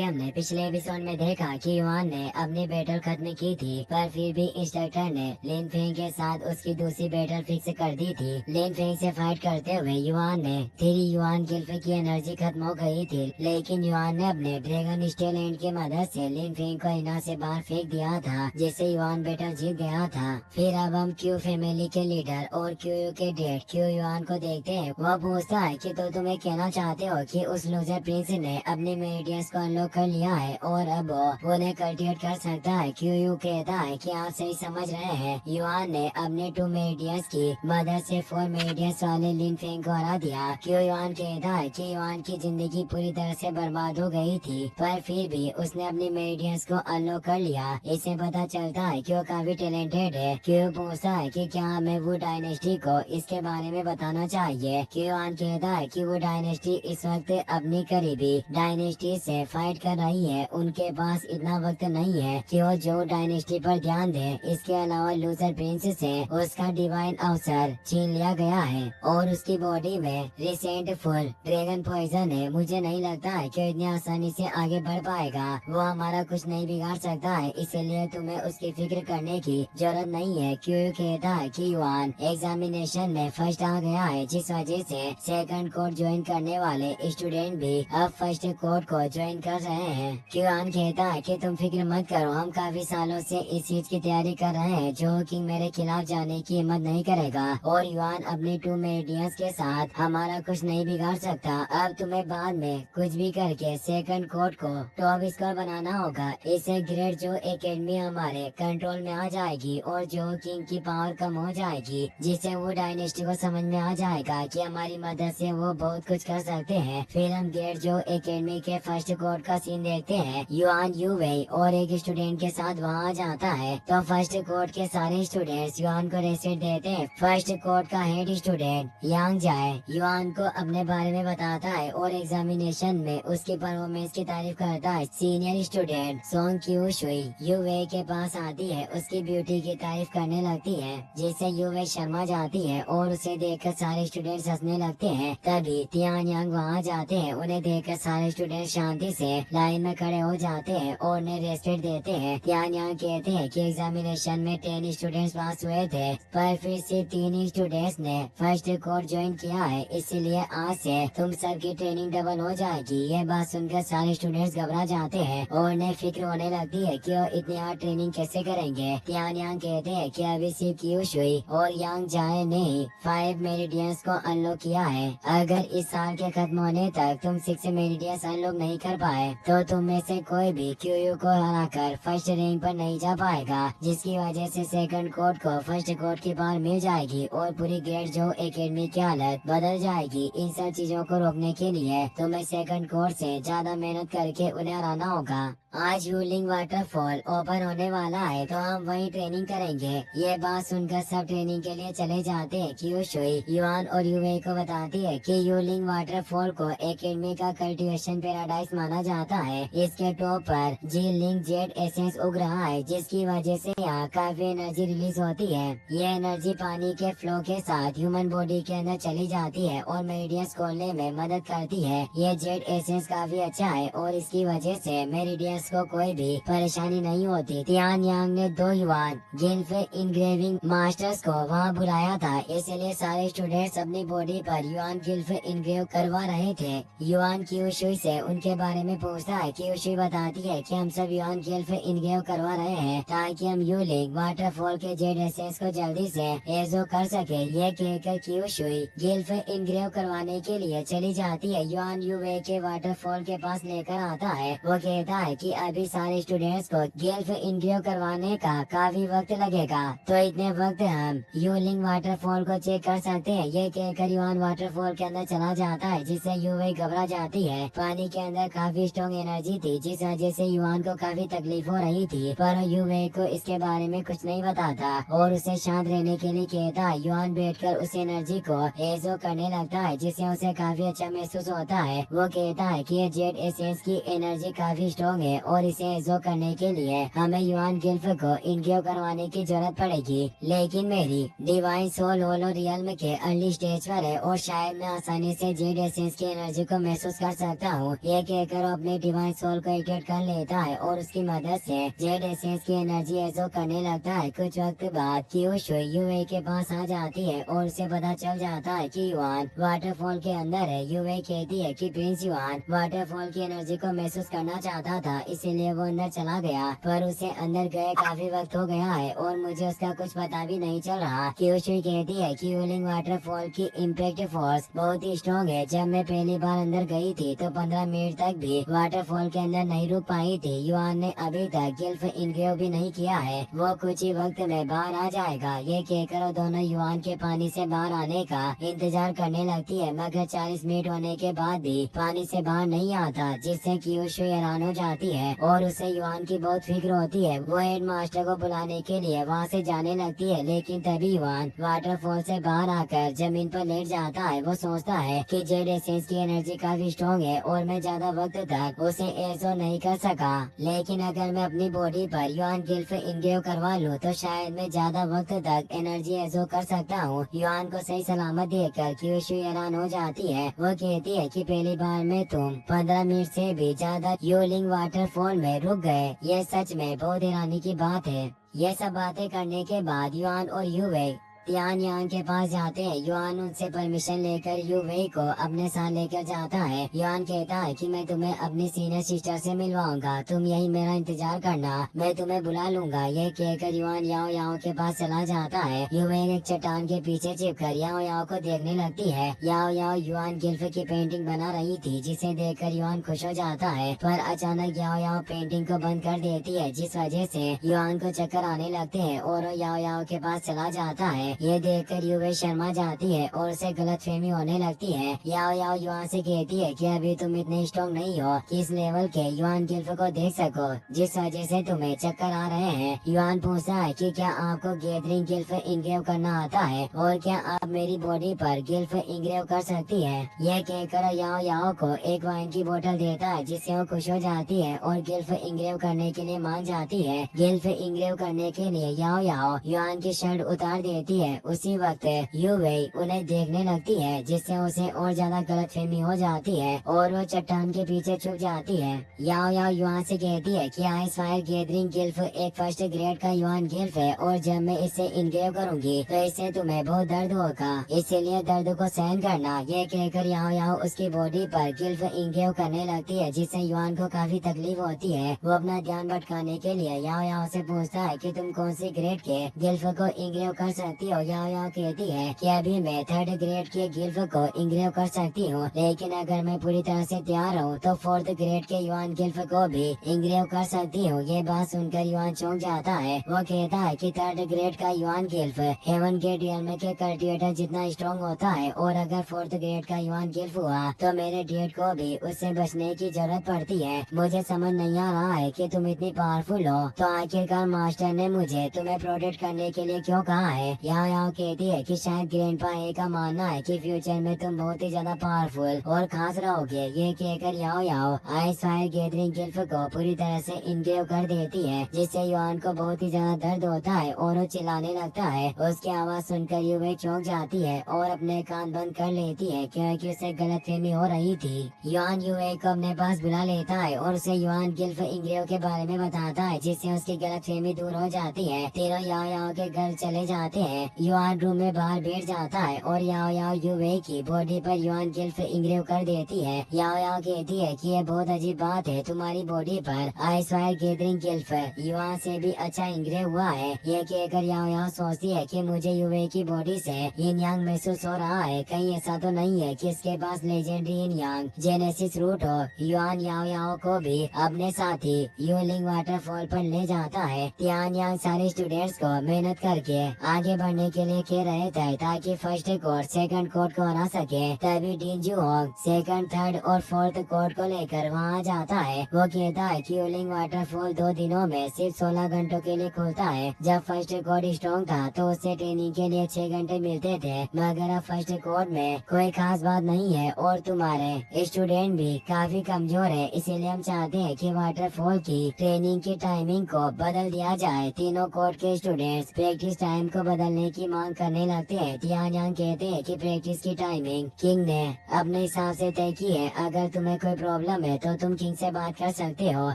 कि हमने पिछले एपिसोड में देखा कि युआन ने अपनी बैटल खत्म की थी, पर फिर भी इंस्ट्रक्टर ने लिन फेंग के साथ उसकी दूसरी बैटल फिक्स कर दी थी। लिन फेंग से फाइट करते हुए युआन ने 3 युआन गिल्फ की एनर्जी खत्म हो गई थी, लेकिन युआन ने अपने ड्रैगन स्टेल एंड की मदद से लिन फेंग को इना से बाहर फेंक दिया था, जिससे युआन बैटल जीत गया था। फिर अब हम क्यू फैमिली के लीडर और क्यू के डेड क्यू युआन को देखते हैं। वो पूछता है कि तो तुम्हें कहना चाहते हो कि उस लूजर प्रिंस ने अपने मेरिडियंस को अनलॉक कर लिया है और अब वो उन्हें कल्टिवेट कर सकता है। क्यू कहता है कि आप सही समझ रहे हैं। युआन ने अपने 2 मेरिडियंस की मदद से 4 मेरिडियंस वाले लिन फेंग को हरा दिया। क्यू युआन कहता है कि युआन की जिंदगी पूरी तरह से बर्बाद हो गई थी, पर फिर भी उसने अपने मेरिडियंस को अनलॉक कर लिया। इसे पता चलता है कि वो काफी टैलेंटेड है। क्यू पूछता है कि क्या हमें वो डायनेस्टी को इसके बारे में बताना चाहिए। क्यू युआन कहता है कि वो डायनेस्टी इस वक्त अपनी करीबी डायनेस्टी से फाइट कर रही है। उनके पास इतना वक्त नहीं है कि वो जो डायनेस्टी पर ध्यान दे। इसके अलावा लूजर प्रिंस से उसका डिवाइन अवसर छीन लिया गया है और उसकी बॉडी में रिसेंट फुल ड्रैगन पॉइजन है। मुझे नहीं लगता है कि इतनी आसानी से आगे बढ़ पाएगा। वो हमारा कुछ नहीं बिगाड़ सकता है, इसीलिए तुम्हें उसकी फिक्र करने की जरूरत नहीं है। क्यू कहता है कि युआन एग्जामिनेशन में फर्स्ट आ गया है, जिस वजह से सेकंड कोर्ट ज्वाइन करने वाले स्टूडेंट भी अब फर्स्ट कोर्ट को ज्वाइन कर रहे हैं। क्यूआन कहता है कि तुम फिक्र मत करो, हम काफी सालों से इस चीज की तैयारी कर रहे हैं। जो किंग मेरे खिलाफ जाने की हिम्मत नहीं करेगा और युआन अपने 2 मेरिडियंस के साथ हमारा कुछ नहीं बिगाड़ सकता। अब तुम्हें बाद में कुछ भी करके सेकंड कोर्ट को टॉप स्कोर बनाना होगा। इससे ग्रेट जो एकेडमी हमारे कंट्रोल में आ जाएगी और जो किंग की पावर कम हो जाएगी, जिससे वो डायनेस्टी को समझ में आ जाएगा कि हमारी मदद से वो बहुत कुछ कर सकते हैं। फिर हम ग्रेट जो एकेडमी के फर्स्ट कोर्ट का सीन देखते हैं। युआन यूवेई और एक स्टूडेंट के साथ वहाँ जाता है तो फर्स्ट कोर्ट के सारे स्टूडेंट्स युआन को रेस्पेक्ट देते हैं। फर्स्ट कोर्ट का हेड स्टूडेंट यांग जाए युआन को अपने बारे में बताता है और एग्जामिनेशन में उसकी परफॉर्मेंस की तारीफ करता है। Senior student Song Qiu Shui Yuwei के पास आती है, उसकी ब्यूटी की तारीफ करने लगती है, जिससे यूवेई शर्मा जाती है और उसे देखकर सारे स्टूडेंट्स हंसने लगते हैं। तभी तियान यांग वहाँ जाते हैं। उन्हें देखकर सारे स्टूडेंट शांति से लाइन में खड़े हो जाते हैं और उन्हें रेस्पेक्ट देते हैं। तियान यांग कहते हैं कि एग्जामिनेशन में 10 स्टूडेंट्स पास हुए थे, पर फिर से 3 स्टूडेंट्स ने फर्स्ट कोर्स ज्वाइन किया है, इसीलिए आज से तुम सबकी ट्रेनिंग डबल हो जाएगी। ये बात सुनकर सारे स्टूडेंट्स घबरा जाते हैं और उन्हें फिक्र होने लगती है कि वो इतनी हार्ड ट्रेनिंग कैसे करेंगे। तियान यांग कहते हैं कि अभी सिर्फ क्यू शुई और यांग जाए ने 5 मेरिडियंस को अनलॉक किया है। अगर इस साल के खत्म होने तक तुम 6 मेरिडियंस अनलॉक नहीं कर पाए तो तुम में से कोई भी क्यू को हराकर फर्स्ट रैंक पर नहीं जा पाएगा, जिसकी वजह से सेकंड कोर्ट को फर्स्ट कोर्ट की पावर मिल जाएगी और पूरी ग्रेट जो एकेडमी की हालत बदल जाएगी। इन सब चीजों को रोकने के लिए तुम्हें सेकंड कोर्ट से ज्यादा मेहनत करके उन्हें हराना होगा। आज यूलिंग वाटरफॉल ओपन होने वाला है तो हम वहीं ट्रेनिंग करेंगे। ये बात सुनकर सब ट्रेनिंग के लिए चले जाते हैं। क्यू शुई युआन और यूवेई को बताती है कि यूलिंग वाटरफॉल को एकेडमी का कल्टीवेशन पैराडाइज माना जाता है। इसके टॉप पर जीलिंग जेट एसेंस उग रहा है, जिसकी वजह से यहाँ काफी एनर्जी रिलीज होती है। ये एनर्जी पानी के फ्लो के साथ ह्यूमन बॉडी के अंदर चली जाती है और मेरिडियंस खोलने में मदद करती है। ये जेट एसेंस काफी अच्छा है और इसकी वजह से मेरिडियंस को कोई भी परेशानी नहीं होती। तियान यांग ने 2 युआन गिल्फ इनग्रेविंग मास्टर्स को वहाँ बुलाया था, इसलिए सारे स्टूडेंट्स अपनी बॉडी पर युआन गिल्फ इनग्रेव करवा रहे थे। युआन क्यू शुई से उनके बारे में पूछता है। क्यू शुई बताती है कि हम सब युआन गिल्फ इनग्रेव करवा रहे हैं ताकि हम यूलिंग वाटरफॉल के जेड एसेंस को जल्दी से एजो कर सके। ये कहकर क्यू शुई गिल्फ इनग्रेव करवाने के लिए चली जाती है। युआन यूवे के वाटरफॉल के पास लेकर आता है। वो कहता है कि अभी सारे स्टूडेंट्स को गिल्फ इनग्रेव करवाने का काफी वक्त लगेगा, तो इतने वक्त हम यूलिंग वाटरफॉल को चेक कर सकते हैं। ये कहकर युआन वाटरफॉल के अंदर चला जाता है, जिससे यूवे घबरा जाती है। पानी के अंदर काफी स्ट्रॉन्ग एनर्जी थी, जिस वजह से युआन को काफी तकलीफ हो रही थी, पर यूवे को इसके बारे में कुछ नहीं बताता और उसे शांत रहने के लिए कहता है। युआन बैठकर उस एनर्जी को एजो करने लगता है, जिससे उसे काफी अच्छा महसूस होता है। वो कहता है कि ये जेड एसेंस की एनर्जी काफी स्ट्रॉन्ग है और इसे एजो करने के लिए हमें युआन गिल्फ को इनग्रेव करवाने की जरूरत पड़ेगी, लेकिन मेरी डिवाइन सोल होलो रियल्म के अर्ली स्टेज पर है और शायद मैं आसानी से जेड एसेंस की एनर्जी को महसूस कर सकता हूँ। ये कहकर वो अपने अपने डिवाइन सोल को एक्टिवेट कर लेता है और उसकी मदद से जेड एसेंस की एनर्जी एजो करने लगता है। कुछ वक्त बाद क्यूशुई यूए के पास आ जाती है और उसे पता चल जाता है कि युआन वाटरफॉल के अंदर है। यूए कहती है कि प्रिंस युआन वाटरफॉल की एनर्जी को महसूस करना चाहता था, इसीलिए वो अंदर चला गया, पर उसे अंदर गए काफी वक्त हो गया है और मुझे उसका कुछ पता भी नहीं चल रहा। क्यूशुई कहती है कि यूलिंग वाटरफॉल की इम्पैक्ट फोर्स बहुत ही स्ट्रॉन्ग है। जब मैं पहली बार अंदर गई थी तो 15 मिनट तक भी वाटरफॉल के अंदर नहीं रुक पाई थी। युआन ने अभी तक गिल्फ इनग्रेव भी नहीं किया है, वो कुछ ही वक्त में बाहर आ जाएगा। ये कहकर वो दोनों युआन के पानी से बाहर आने का इंतजार करने लगती है, मगर 40 मिनट होने के बाद भी पानी से बाहर नहीं आता, जिससे क्यूशुई हैरान हो जाती है और उसे युआन की बहुत फिक्र होती है। वो हेड मास्टर को बुलाने के लिए वहाँ से जाने लगती है, लेकिन तभी युआन वाटरफॉल से बाहर आकर जमीन पर लेट जाता है। वो सोचता है कि जेड एसेंस की एनर्जी काफी स्ट्रॉन्ग है और मैं ज्यादा वक्त तक उसे एजो नहीं कर सका, लेकिन अगर मैं अपनी बॉडी पर युआन गिल्फ इंग्रेव करवा लूँ तो शायद मैं ज्यादा वक्त तक एनर्जी एजो कर सकता हूँ। युआन को सही सलामत देखकर क्यूशुई हैरान हो जाती है। वो कहती है कि पहली बार में तुम 15 मिनट से भी ज्यादा यूलिंग वाटरफॉल में रुक गए, ये सच में बहुत हैरानी की बात है। ये सब बातें करने के बाद युआन और यूवे तियान यांग के पास जाते हैं। युआन उनसे परमिशन लेकर यूवे को अपने साथ लेकर जाता है। युआन कहता है कि मैं तुम्हें अपनी सीनियर सिस्टर से मिलवाऊंगा, तुम यही मेरा इंतजार करना, मैं तुम्हें बुला लूंगा। ये कहकर युआन याओ याओ के पास चला जाता है। यूवे एक चट्टान के पीछे छिपकर याओ याओ को देखने लगती है। याओ याओ युआन गिल्फ की पेंटिंग बना रही थी, जिसे देखकर युआन खुश हो जाता है, पर अचानक याओ याओ पेंटिंग को बंद कर देती है, जिस वजह से युआन को चक्कर आने लगते हैं और वो याओ याओ के पास चला जाता है। ये देखकर यूवे शर्मा जाती है और उसे गलतफहमी होने लगती है। याओ याओ युआन से कहती है कि अभी तुम इतने स्ट्रॉन्ग नहीं हो कि इस लेवल के युआन गिल्फ को देख सको, जिस वजह से तुम्हें चक्कर आ रहे हैं। युआन पूछता है कि क्या आपको गैदरिंग गिल्फ इंग्रेव करना आता है और क्या आप मेरी बॉडी पर गिल्फ इंग्रेव कर सकती है। यह कहकर याओ याओ को एक वाइन की बोतल देता है, जिससे वो खुश हो जाती है और गिल्फ इंग्रेव करने के लिए मान जाती है। गिल्फ इंग्रेव करने के लिए याओ याओ युआन की शर्ट उतार देती है। उसी वक्त यूवे उन्हें देखने लगती है, जिससे उसे और ज्यादा गलतफहमी हो जाती है और वो चट्टान के पीछे छुप जाती है। याओ याओ युआन से कहती है कि आइस फायर गैदरिंग गिल्फ एक फर्स्ट ग्रेड का युआन गिल्फ है और जब मैं इसे इंग्रेव करूंगी तो इससे तुम्हें बहुत दर्द होगा, इसीलिए दर्द को सहन करना। ये कहकर याओ याओ उसकी बॉडी पर गिल्फ इंग्रेव करने लगती है, जिससे युआन को काफी तकलीफ होती है। वो अपना ध्यान भटकाने के लिए याओ याओ से पूछता है कि तुम कौन सी ग्रेड के गिल्फ को इंग्रेव कर सकती हो। याओ याओ कहती है कि अभी मैं 3rd ग्रेड के गिल्फ को इंग्रेव कर सकती हूँ, लेकिन अगर मैं पूरी तरह से तैयार हूँ तो 4th ग्रेड के युआन गिल्फ को भी इंग्रेव कर सकती हूँ। ये बात सुनकर युआन चौंक जाता है। वो कहता है कि 3rd ग्रेड का युआन गिल्फ हेवन गेट रियल्म के कल्टिवेटर जितना स्ट्रॉन्ग होता है और अगर 4th ग्रेड का युआन गिल्फ हुआ तो मेरे डेड को भी उससे बचने की जरूरत पड़ती है। मुझे समझ नहीं आ रहा है कि तुम इतनी पावरफुल हो, तो आखिरकार मास्टर ने मुझे तुम्हें प्रोटेक्ट करने के लिए क्यों कहा है। याओ याओ कहती है कि शायद ग्रैंडपा ए का मानना है कि फ्यूचर में तुम बहुत ही ज्यादा पावरफुल और खास रहोगे। ये कहकर याओ याओ आइस फायर गैदरिंग गिल्फ को पूरी तरह से इंग्रेव कर देती है, जिससे युआन को बहुत ही ज्यादा दर्द होता है और वो चिल्लाने लगता है। उसकी आवाज सुनकर यूवे चौंक जाती है और अपने कान बंद कर लेती है, क्योंकि उसे गलतफहमी हो रही थी। युआन यूवे को अपने पास बुला लेता है और उसे युआन गिल्फ इंग्रेव के बारे में बताता है, जिससे उसकी गलतफहमी दूर हो जाती है। तीनों याओ याओ के घर चले जाते हैं। युआन रूम में बाहर बैठ जाता है और याओ याओ यूवे की बॉडी पर युआन गिल्फ इंग्रेव कर देती है। याओ याओ कहती है कि ये बहुत अजीब बात है, तुम्हारी बॉडी पर आइस फायर गैदरिंग गिल्फ युआन से भी अच्छा इंग्रेव हुआ है। ये कहकर याओ याओ सोचती है कि मुझे यूवे की बॉडी से यिन यांग महसूस हो रहा है, कहीं ऐसा तो नहीं है कि इसके पास लेजेंडरी यिन यांग जेनेसिस रूट हो। युआन याओ याओ को भी अपने साथी यूलिंग वाटरफॉल पर ले जाता है। तियान यांग सारे स्टूडेंट्स को मेहनत करके आगे बढ़ने के लिए कह रहे थे ताकि फर्स्ट कोड सेकंड कोड को हरा सके। तभी डिंजू होंग 2nd 3rd और 4th कोड को लेकर वहाँ जाता है। वो कहता है कि यूलिंग वाटरफॉल 2 दिनों में सिर्फ 16 घंटों के लिए खुलता है। जब फर्स्ट कोड स्ट्रॉन्ग था तो उससे ट्रेनिंग के लिए 6 घंटे मिलते थे, मगर अब फर्स्ट कोड में कोई खास बात नहीं है और तुम्हारे स्टूडेंट भी काफी कमजोर है, इसीलिए हम चाहते हैं कि वाटरफॉल की ट्रेनिंग की टाइमिंग को बदल दिया जाए। तीनों कोड के स्टूडेंट्स प्रैक्टिस टाइम को बदलने करने की मांग करने लगते हैं। तियान यांग कहते हैं कि प्रैक्टिस की टाइमिंग किंग ने अपने हिसाब से तय की है। अगर तुम्हें कोई प्रॉब्लम है तो तुम किंग से बात कर सकते हो।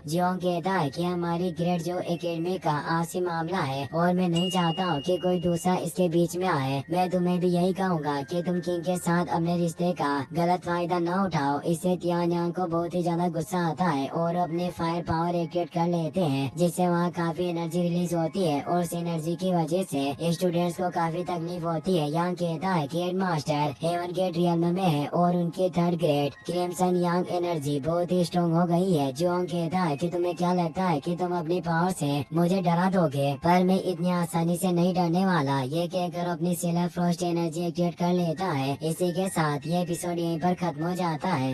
जियोंग कहता है कि हमारी ग्रेट जो एकेडमी का आपसी मामला है और मैं नहीं चाहता हूँ कि कोई दूसरा इसके बीच में आए। मैं तुम्हें भी यही कहूँगा कि तुम किंग के साथ अपने रिश्ते का गलत फायदा न उठाओ। इससे तियान यांग को बहुत ही ज्यादा गुस्सा आता है और अपने फायर पावर एक्टिवेट कर लेते हैं, जिससे वहाँ काफी एनर्जी रिलीज होती है और इस एनर्जी की वजह से स्टूडेंट्स को काफी तकलीफ होती है। यांग कहता है कि हेडमास्टर हेवन गेट रियल में है और उनकी थर्ड ग्रेड क्रिम्सन यांग एनर्जी बहुत ही स्ट्रॉन्ग हो गई है। जियोंग कहता है कि तुम्हें क्या लगता है कि तुम अपनी पावर से मुझे डरा दोगे, पर मैं इतनी आसानी से नहीं डरने वाला। ये कहकर अपनी सिलर फ्रॉस्ट एनर्जी एक्टिवेट कर लेता है। इसी के साथ ये एपिसोड यहीं पर खत्म हो जाता है।